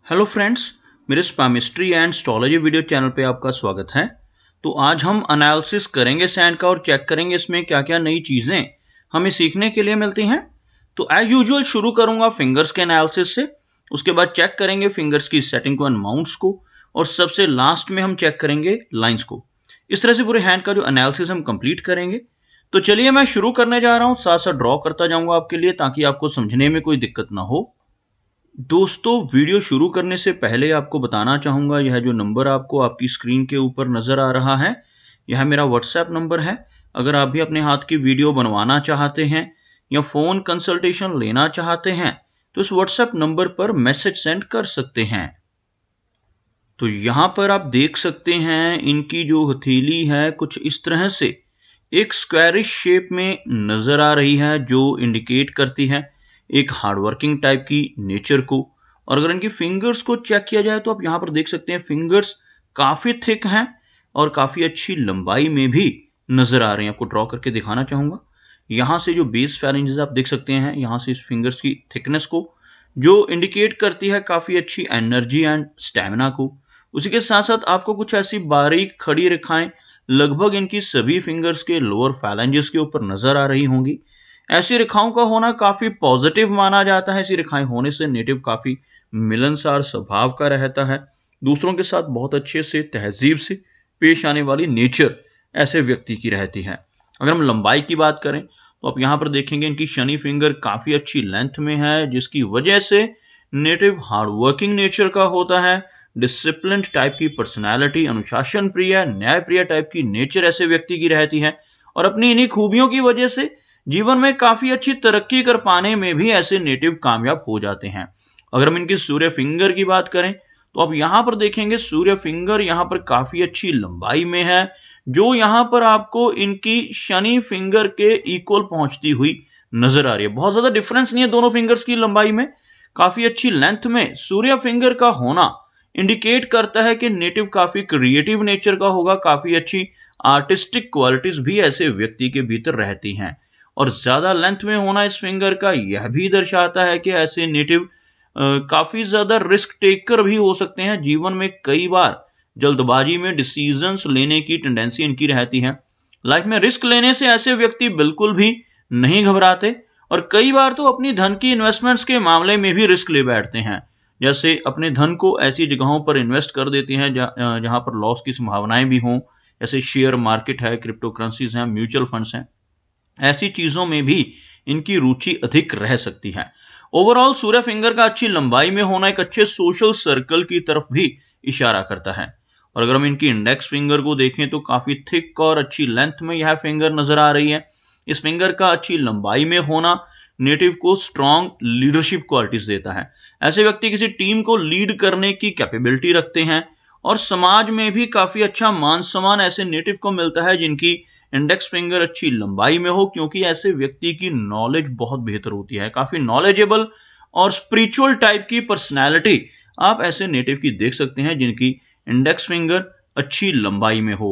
Hello friends, मेरे स्पैमिस्ट्री and astrology video channel पे आपका स्वागत है। तो आज हम एनालिसिस करेंगे सैंड का और चेक करेंगे इसमें क्या क्या नई चीज़ें हमें सीखने के लिए मिलती हैं। तो एज यूजुअल शुरू करूंगा फिंगर्स के एनालिसिस से, उसके बाद चेक करेंगे फिंगर्स की सेटिंग को एंड माउंट्स को, और सबसे लास्ट में हम चेक करेंगे लाइंस को। इस तरह से पूरे हैंड का जो एनालिसिस हम कंप्लीट करेंगे। तो चलिए मैं शुरू करने जा रहा हूँ, साथ साथ ड्रॉ करता जाऊंगा आपके लिए ताकि आपको समझने में कोई दिक्कत ना हो। दोस्तों, वीडियो शुरू करने से पहले आपको बताना चाहूँगा, यह जो नंबर आपको आपकी स्क्रीन के ऊपर नज़र आ रहा है, यह मेरा व्हाट्सएप नंबर है। अगर आप भी अपने हाथ की वीडियो बनवाना चाहते हैं या फ़ोन कंसल्टेशन लेना चाहते हैं तो इस व्हाट्सएप नंबर पर मैसेज सेंड कर सकते हैं। तो यहाँ पर आप देख सकते हैं इनकी जो हथेली है कुछ इस तरह से एक स्क्वायरिश शेप में नज़र आ रही है, जो इंडिकेट करती है एक हार्डवर्किंग टाइप की नेचर को। और अगर इनकी फिंगर्स को चेक किया जाए तो आप यहाँ पर देख सकते हैं फिंगर्स काफ़ी थिक हैं और काफ़ी अच्छी लंबाई में भी नज़र आ रहे हैं। आपको ड्रॉ करके दिखाना चाहूँगा। यहाँ से जो बेस फैरिंजेस आप देख सकते हैं, यहाँ से इस फिंगर्स की थिकनेस को, जो इंडिकेट करती है काफ़ी अच्छी एनर्जी एंड स्टैमिना को। उसी के साथ साथ आपको कुछ ऐसी बारीक खड़ी रेखाएं लगभग इनकी सभी फिंगर्स के लोअर फैलेंजेस के ऊपर नज़र आ रही होंगी। ऐसी रेखाओं का होना काफ़ी पॉजिटिव माना जाता है। ऐसी रेखाएं होने से नेटिव काफ़ी मिलनसार स्वभाव का रहता है, दूसरों के साथ बहुत अच्छे से तहजीब से पेश आने वाली नेचर ऐसे व्यक्ति की रहती है। अगर हम लंबाई की बात करें तो आप यहाँ पर देखेंगे इनकी शनि फिंगर काफ़ी अच्छी लेंथ में है, जिसकी वजह से नेटिव हार्डवर्किंग नेचर का होता है। डिसिप्लिन टाइप की पर्सनैलिटी, अनुशासन प्रिय, न्याय प्रिय टाइप की नेचर ऐसे व्यक्ति की रहती है। और अपनी इन्हीं खूबियों की वजह से जीवन में काफ़ी अच्छी तरक्की कर पाने में भी ऐसे नेटिव कामयाब हो जाते हैं। अगर हम इनकी सूर्य फिंगर की बात करें तो आप यहाँ पर देखेंगे सूर्य फिंगर यहाँ पर काफ़ी अच्छी लंबाई में है, जो यहाँ पर आपको इनकी शनि फिंगर के इक्वल पहुंचती हुई नजर आ रही है। बहुत ज़्यादा डिफरेंस नहीं है दोनों फिंगर्स की लंबाई में। काफ़ी अच्छी लेंथ में सूर्य फिंगर का होना इंडिकेट करता है कि नेटिव काफ़ी क्रिएटिव नेचर का होगा, काफ़ी अच्छी आर्टिस्टिक क्वालिटीज़ भी ऐसे व्यक्ति के भीतर रहती हैं। और ज़्यादा लेंथ में होना इस फिंगर का यह भी दर्शाता है कि ऐसे नेटिव काफ़ी ज़्यादा रिस्क टेकर भी हो सकते हैं। जीवन में कई बार जल्दबाजी में डिसीजंस लेने की टेंडेंसी इनकी रहती है। लाइफ में रिस्क लेने से ऐसे व्यक्ति बिल्कुल भी नहीं घबराते, और कई बार तो अपनी धन की इन्वेस्टमेंट्स के मामले में भी रिस्क ले बैठते हैं। जैसे अपने धन को ऐसी जगहों पर इन्वेस्ट कर देते हैं जहाँ पर लॉस की संभावनाएं भी हों, जैसे शेयर मार्केट है, क्रिप्टो करेंसीज हैं, म्यूचुअल फंड्स हैं। ऐसी चीज़ों में भी इनकी रुचि अधिक रह सकती है। ओवरऑल सूर्य फिंगर का अच्छी लंबाई में होना एक अच्छे सोशल सर्कल की तरफ भी इशारा करता है। और अगर हम इनकी इंडेक्स फिंगर को देखें तो काफ़ी थिक और अच्छी लेंथ में यह फिंगर नज़र आ रही है। इस फिंगर का अच्छी लंबाई में होना नेटिव को स्ट्रॉन्ग लीडरशिप क्वालिटीज देता है। ऐसे व्यक्ति किसी टीम को लीड करने की कैपेबिलिटी रखते हैं, और समाज में भी काफ़ी अच्छा मान सम्मान ऐसे नेटिव को मिलता है जिनकी इंडेक्स फिंगर अच्छी लंबाई में हो, क्योंकि ऐसे व्यक्ति की नॉलेज बहुत बेहतर होती है। काफ़ी नॉलेजेबल और स्पिरिचुअल टाइप की पर्सनैलिटी आप ऐसे नेटिव की देख सकते हैं जिनकी इंडेक्स फिंगर अच्छी लंबाई में हो।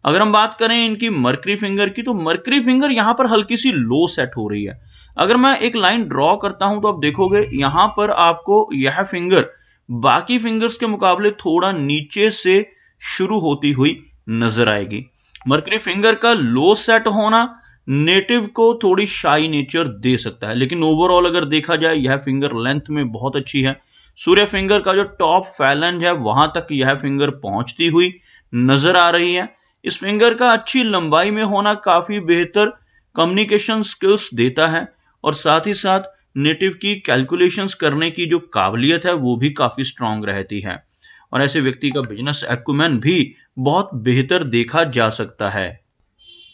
अगर हम बात करें इनकी मरकरी फिंगर की, तो मरकरी फिंगर यहाँ पर हल्की सी लो सेट हो रही है। अगर मैं एक लाइन ड्रॉ करता हूं तो आप देखोगे यहाँ पर आपको यह फिंगर बाकी फिंगर्स के मुकाबले थोड़ा नीचे से शुरू होती हुई नजर आएगी। मरकरी फिंगर का लो सेट होना नेटिव को थोड़ी शाई नेचर दे सकता है, लेकिन ओवरऑल अगर देखा जाए यह फिंगर लेंथ में बहुत अच्छी है। सूर्य फिंगर का जो टॉप फैलेंज है वहां तक यह फिंगर पहुंचती हुई नजर आ रही है। इस फिंगर का अच्छी लंबाई में होना काफी बेहतर कम्युनिकेशन स्किल्स देता है, और साथ ही साथ नेटिव की कैलकुलेशंस करने की जो काबिलियत है वो भी काफ़ी स्ट्रांग रहती है। और ऐसे व्यक्ति का बिजनेस एक्यूमेन भी बहुत बेहतर देखा जा सकता है।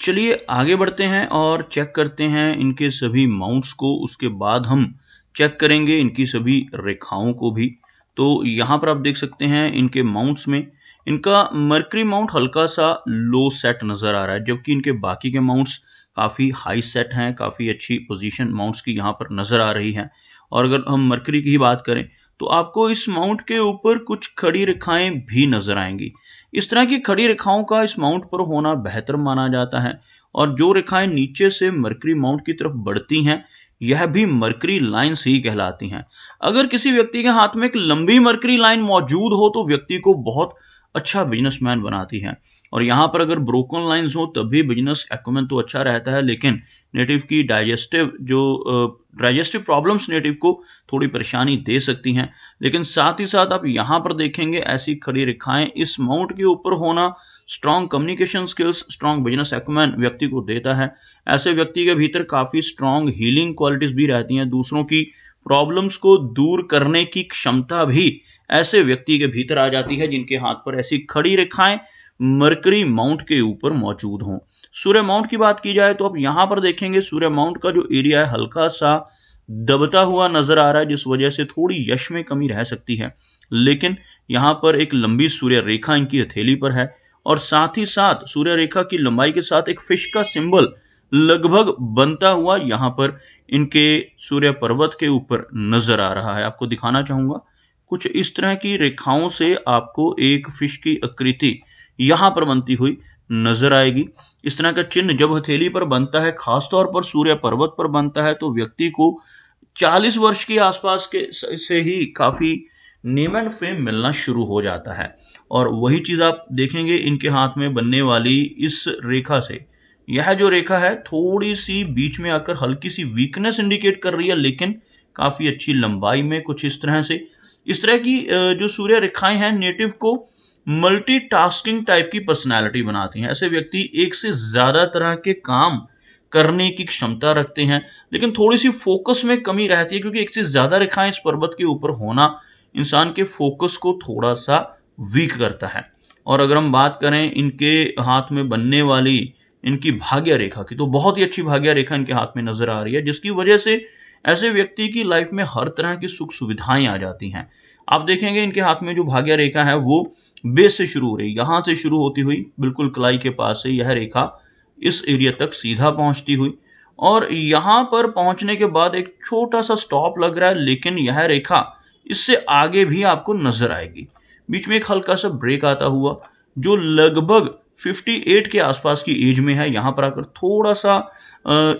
चलिए आगे बढ़ते हैं और चेक करते हैं इनके सभी माउंट्स को। उसके बाद हम चेक करेंगे इनकी सभी रेखाओं को भी। तो यहाँ पर आप देख सकते हैं इनके माउंट्स में इनका मरकरी माउंट हल्का सा लो सेट नज़र आ रहा है, जबकि इनके बाकी के माउंट्स काफ़ी हाई सेट हैं। काफ़ी अच्छी पोजीशन माउंट्स की यहाँ पर नज़र आ रही है। और अगर हम मरकरी की ही बात करें तो आपको इस माउंट के ऊपर कुछ खड़ी रेखाएं भी नज़र आएंगी। इस तरह की खड़ी रेखाओं का इस माउंट पर होना बेहतर माना जाता है। और जो रेखाएं नीचे से मरकरी माउंट की तरफ बढ़ती हैं यह भी मरकरी लाइन्स ही कहलाती हैं। अगर किसी व्यक्ति के हाथ में एक लंबी मरकरी लाइन मौजूद हो तो व्यक्ति को बहुत अच्छा बिजनेसमैन बनाती है। और यहाँ पर अगर ब्रोकन लाइंस हो तब भी बिजनेस एक्यूमेन तो अच्छा रहता है, लेकिन नेटिव की डाइजेस्टिव प्रॉब्लम्स नेटिव को थोड़ी परेशानी दे सकती हैं। लेकिन साथ ही साथ आप यहाँ पर देखेंगे ऐसी खड़ी रेखाएं इस माउंट के ऊपर होना strong communication skills, strong business acumen व्यक्ति को देता है। ऐसे व्यक्ति के भीतर काफ़ी स्ट्रॉन्ग हीलिंग क्वालिटीज़ भी रहती हैं। दूसरों की प्रॉब्लम्स को दूर करने की क्षमता भी ऐसे व्यक्ति के भीतर आ जाती है जिनके हाथ पर ऐसी खड़ी रेखाएं मरकरी माउंट के ऊपर मौजूद हों। सूर्य माउंट की बात की जाए तो आप यहाँ पर देखेंगे सूर्य माउंट का जो एरिया है हल्का सा दबता हुआ नजर आ रहा है, जिस वजह से थोड़ी यश में कमी रह सकती है। लेकिन यहाँ पर एक लंबी सूर्य रेखा इनकी हथेली पर है और साथ ही साथ सूर्य रेखा की लंबाई के साथ एक फिश का सिंबल लगभग बनता हुआ यहाँ पर इनके सूर्य पर्वत के ऊपर नजर आ रहा है। आपको दिखाना चाहूंगा, कुछ इस तरह की रेखाओं से आपको एक फिश की आकृति यहाँ पर बनती हुई नजर आएगी। इस तरह का चिन्ह जब हथेली पर बनता है, खासतौर पर सूर्य पर्वत पर बनता है, तो व्यक्ति को 40 वर्ष के आसपास के से ही काफी नेम एंड फेम मिलना शुरू हो जाता है। और वही चीज आप देखेंगे इनके हाथ में बनने वाली इस रेखा से। यह जो रेखा है थोड़ी सी बीच में आकर हल्की सी वीकनेस इंडिकेट कर रही है, लेकिन काफी अच्छी लंबाई में कुछ इस तरह से। इस तरह की जो सूर्य रेखाएं हैं नेटिव को मल्टीटास्किंग टाइप की पर्सनालिटी बनाती हैं। ऐसे व्यक्ति एक से ज्यादा तरह के काम करने की क्षमता रखते हैं, लेकिन थोड़ी सी फोकस में कमी रहती है, क्योंकि एक से ज्यादा रेखाएं इस पर्वत के ऊपर होना इंसान के फोकस को थोड़ा सा वीक करता है। और अगर हम बात करें इनके हाथ में बनने वाली इनकी भाग्य रेखा की, तो बहुत ही अच्छी भाग्य रेखा इनके हाथ में नजर आ रही है, जिसकी वजह से ऐसे व्यक्ति की लाइफ में हर तरह की सुख सुविधाएं आ जाती हैं। आप देखेंगे इनके हाथ में जो भाग्य रेखा है वो बेस से शुरू हो रही है, यहाँ से शुरू होती हुई बिल्कुल कलाई के पास से यह रेखा इस एरिया तक सीधा पहुंचती हुई, और यहाँ पर पहुंचने के बाद एक छोटा सा स्टॉप लग रहा है, लेकिन यह रेखा इससे आगे भी आपको नजर आएगी। बीच में एक हल्का सा ब्रेक आता हुआ जो लगभग 58 के आसपास की एज में है। यहाँ पर आकर थोड़ा सा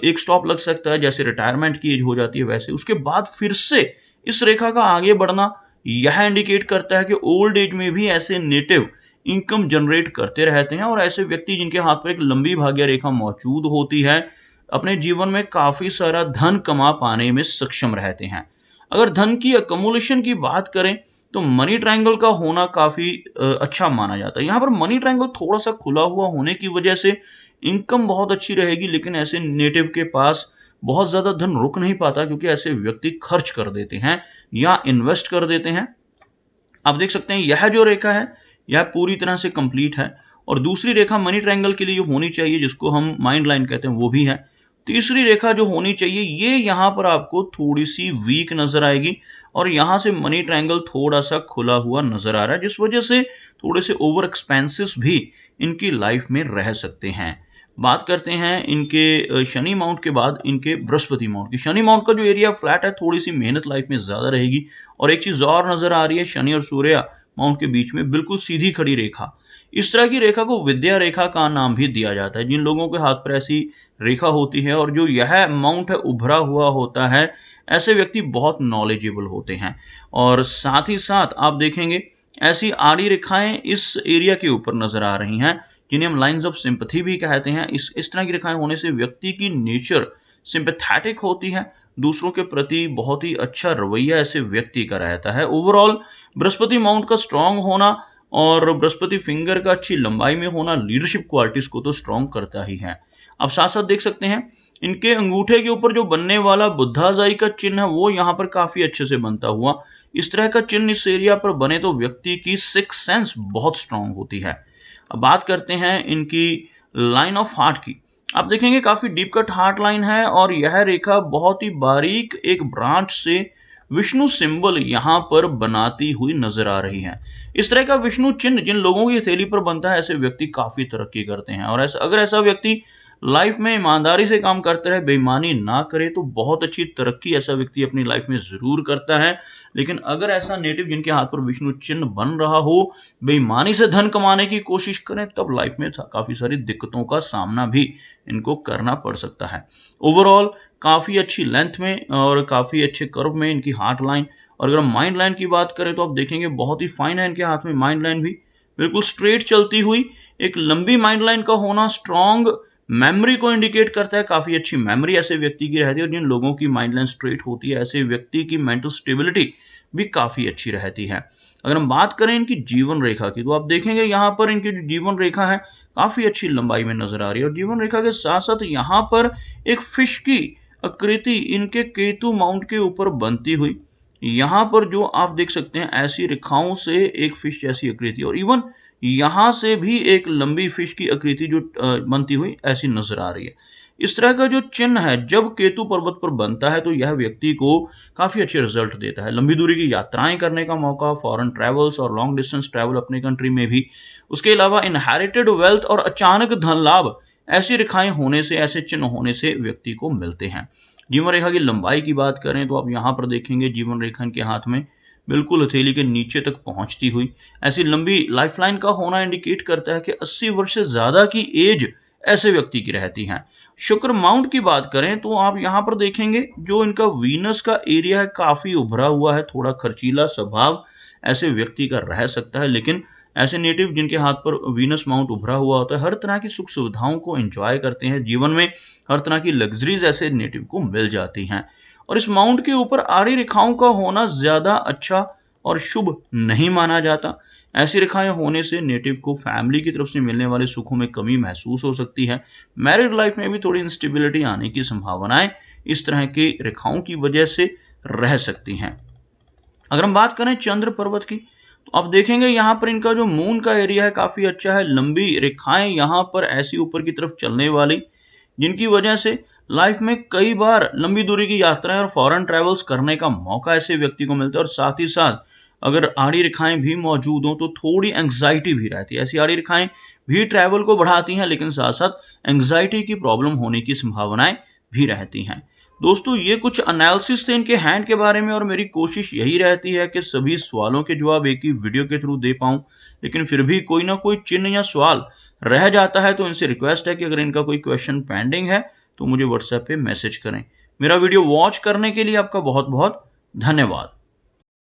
एक स्टॉप लग सकता है, जैसे रिटायरमेंट की एज हो जाती है वैसे। उसके बाद फिर से इस रेखा का आगे बढ़ना यह इंडिकेट करता है कि ओल्ड एज में भी ऐसे नेटिव इनकम जनरेट करते रहते हैं। और ऐसे व्यक्ति जिनके हाथ पर एक लंबी भाग्य रेखा मौजूद होती है अपने जीवन में काफी सारा धन कमा पाने में सक्षम रहते हैं। अगर धन की अकोमुलेशन की बात करें तो मनी ट्रायंगल का होना काफी अच्छा माना जाता है। यहाँ पर मनी ट्रायंगल थोड़ा सा खुला हुआ होने की वजह से इनकम बहुत अच्छी रहेगी, लेकिन ऐसे नेटिव के पास बहुत ज्यादा धन रुक नहीं पाता, क्योंकि ऐसे व्यक्ति खर्च कर देते हैं या इन्वेस्ट कर देते हैं। आप देख सकते हैं यह जो रेखा है यह पूरी तरह से कंप्लीट है। और दूसरी रेखा मनी ट्रायंगल के लिए जो होनी चाहिए, जिसको हम माइंड लाइन कहते हैं, वो भी है। तीसरी रेखा जो होनी चाहिए ये यहाँ पर आपको थोड़ी सी वीक नजर आएगी, और यहाँ से मनी ट्रायंगल थोड़ा सा खुला हुआ नजर आ रहा है, जिस वजह से थोड़े से ओवर एक्सपेंसेस भी इनकी लाइफ में रह सकते हैं। बात करते हैं इनके शनि माउंट के बाद इनके बृहस्पति माउंट की। शनि माउंट का जो एरिया फ्लैट है, थोड़ी सी मेहनत लाइफ में ज्यादा रहेगी। और एक चीज और नजर आ रही है, शनि और सूर्य माउंट के बीच में बिल्कुल सीधी खड़ी रेखा। इस तरह की रेखा को विद्या रेखा का नाम भी दिया जाता है। जिन लोगों के हाथ पर ऐसी रेखा होती है और जो यह माउंट है उभरा हुआ होता है, ऐसे व्यक्ति बहुत नॉलेजेबल होते हैं। और साथ ही साथ आप देखेंगे ऐसी आड़ी रेखाएं इस एरिया के ऊपर नजर आ रही हैं, जिन्हें हम लाइंस ऑफ सिंपैथी भी कहते हैं। इस तरह की रेखाएं होने से व्यक्ति की नेचर सिंपैथेटिक होती है, दूसरों के प्रति बहुत ही अच्छा रवैया ऐसे व्यक्ति का रहता है। ओवरऑल बृहस्पति माउंट का स्ट्रांग होना और बृहस्पति फिंगर का अच्छी लंबाई में होना लीडरशिप क्वालिटीज को तो स्ट्रांग करता ही है। आप साथ साथ देख सकते हैं इनके अंगूठे के ऊपर जो बनने वाला बुद्धाजाई का चिन्ह है वो यहाँ पर काफी अच्छे से बनता हुआ। इस तरह का चिन्ह इस एरिया पर बने तो व्यक्ति की सिक्स सेंस बहुत स्ट्रांग होती है। अब बात करते हैं इनकी लाइन ऑफ हार्ट की। आप देखेंगे काफी डीप कट हार्ट लाइन है, और यह रेखा बहुत ही बारीक एक ब्रांच से विष्णु सिंबल यहाँ पर बनाती हुई नजर आ रही है। इस तरह का विष्णु चिन्ह जिन लोगों की हथेली पर बनता है, ऐसे व्यक्ति काफी तरक्की करते हैं। और अगर ऐसा व्यक्ति लाइफ में ईमानदारी से काम करता रहे, बेईमानी ना करे, तो बहुत अच्छी तरक्की ऐसा व्यक्ति अपनी लाइफ में जरूर करता है। लेकिन अगर ऐसा नेटिव जिनके हाथ पर विष्णु चिन्ह बन रहा हो बेईमानी से धन कमाने की कोशिश करें, तब लाइफ में काफी सारी दिक्कतों का सामना भी इनको करना पड़ सकता है। ओवरऑल काफ़ी अच्छी लेंथ में और काफ़ी अच्छे कर्व में इनकी हार्ट लाइन। और अगर हम माइंड लाइन की बात करें तो आप देखेंगे बहुत ही फाइन है इनके हाथ में माइंड लाइन भी, बिल्कुल स्ट्रेट चलती हुई। एक लंबी माइंड लाइन का होना स्ट्रॉन्ग मेमोरी को इंडिकेट करता है, काफ़ी अच्छी मेमोरी ऐसे व्यक्ति की रहती है। और जिन लोगों की माइंड लाइन स्ट्रेट होती है ऐसे व्यक्ति की मेंटल स्टेबिलिटी भी काफ़ी अच्छी रहती है। अगर हम बात करें इनकी जीवन रेखा की तो आप देखेंगे यहाँ पर इनकी जो जीवन रेखा है काफ़ी अच्छी लंबाई में नजर आ रही है। और जीवन रेखा के साथ साथ यहाँ पर एक फिश की आकृति इनके केतु माउंट के ऊपर बनती हुई, यहाँ पर जो आप देख सकते हैं ऐसी रेखाओं से एक फिश जैसी आकृति, और इवन यहाँ से भी एक लंबी फिश की आकृति जो बनती हुई ऐसी नजर आ रही है। इस तरह का जो चिन्ह है जब केतु पर्वत पर बनता है तो यह व्यक्ति को काफ़ी अच्छे रिजल्ट देता है। लंबी दूरी की यात्राएं करने का मौका, फॉरेन ट्रैवल्स और लॉन्ग डिस्टेंस ट्रैवल अपने कंट्री में भी, उसके अलावा इनहेरिटेड वेल्थ और अचानक धन लाभ ऐसी रेखाएं होने से, ऐसे चिन्ह होने से व्यक्ति को मिलते हैं। जीवन रेखा की लंबाई की बात करें तो आप यहाँ पर देखेंगे जीवन रेखा इनके हाथ में बिल्कुल हथेली के नीचे तक पहुंचती हुई ऐसी लंबी लाइफलाइन का होना इंडिकेट करता है कि 80 वर्ष से ज्यादा की एज ऐसे व्यक्ति की रहती है। शुक्र माउंट की बात करें तो आप यहाँ पर देखेंगे जो इनका वीनस का एरिया है काफी उभरा हुआ है, थोड़ा खर्चीला स्वभाव ऐसे व्यक्ति का रह सकता है। लेकिन ऐसे नेटिव जिनके हाथ पर वीनस माउंट उभरा हुआ होता है हर तरह की सुख सुविधाओं को एंजॉय करते हैं, जीवन में हर तरह की लग्जरीज ऐसे नेटिव को मिल जाती हैं। और इस माउंट के ऊपर आड़ी रेखाओं का होना ज्यादा अच्छा और शुभ नहीं माना जाता। ऐसी रेखाएं होने से नेटिव को फैमिली की तरफ से मिलने वाले सुखों में कमी महसूस हो सकती है। मैरिड लाइफ में भी थोड़ी इंस्टेबिलिटी आने की संभावनाएं इस तरह की रेखाओं की वजह से रह सकती हैं। अगर हम बात करें चंद्र पर्वत की तो आप देखेंगे यहाँ पर इनका जो मून का एरिया है काफ़ी अच्छा है। लंबी रेखाएं यहाँ पर ऐसी ऊपर की तरफ चलने वाली जिनकी वजह से लाइफ में कई बार लंबी दूरी की यात्राएं और फॉरेन ट्रैवल्स करने का मौका ऐसे व्यक्ति को मिलता है। और साथ ही साथ अगर आड़ी रेखाएं भी मौजूद हों तो थोड़ी एंग्जाइटी भी रहती है। ऐसी आड़ी रेखाएं भी ट्रैवल को बढ़ाती हैं लेकिन साथ साथ एंग्जाइटी की प्रॉब्लम होने की संभावनाएं भी रहती हैं। दोस्तों ये कुछ एनालिसिस थे इनके हैंड के बारे में और मेरी कोशिश यही रहती है कि सभी सवालों के जवाब एक ही वीडियो के थ्रू दे पाऊं, लेकिन फिर भी कोई ना कोई चिन्ह या सवाल रह जाता है तो इनसे रिक्वेस्ट है कि अगर इनका कोई क्वेश्चन पेंडिंग है तो मुझे व्हाट्सएप पे मैसेज करें। मेरा वीडियो वॉच करने के लिए आपका बहुत बहुत धन्यवाद।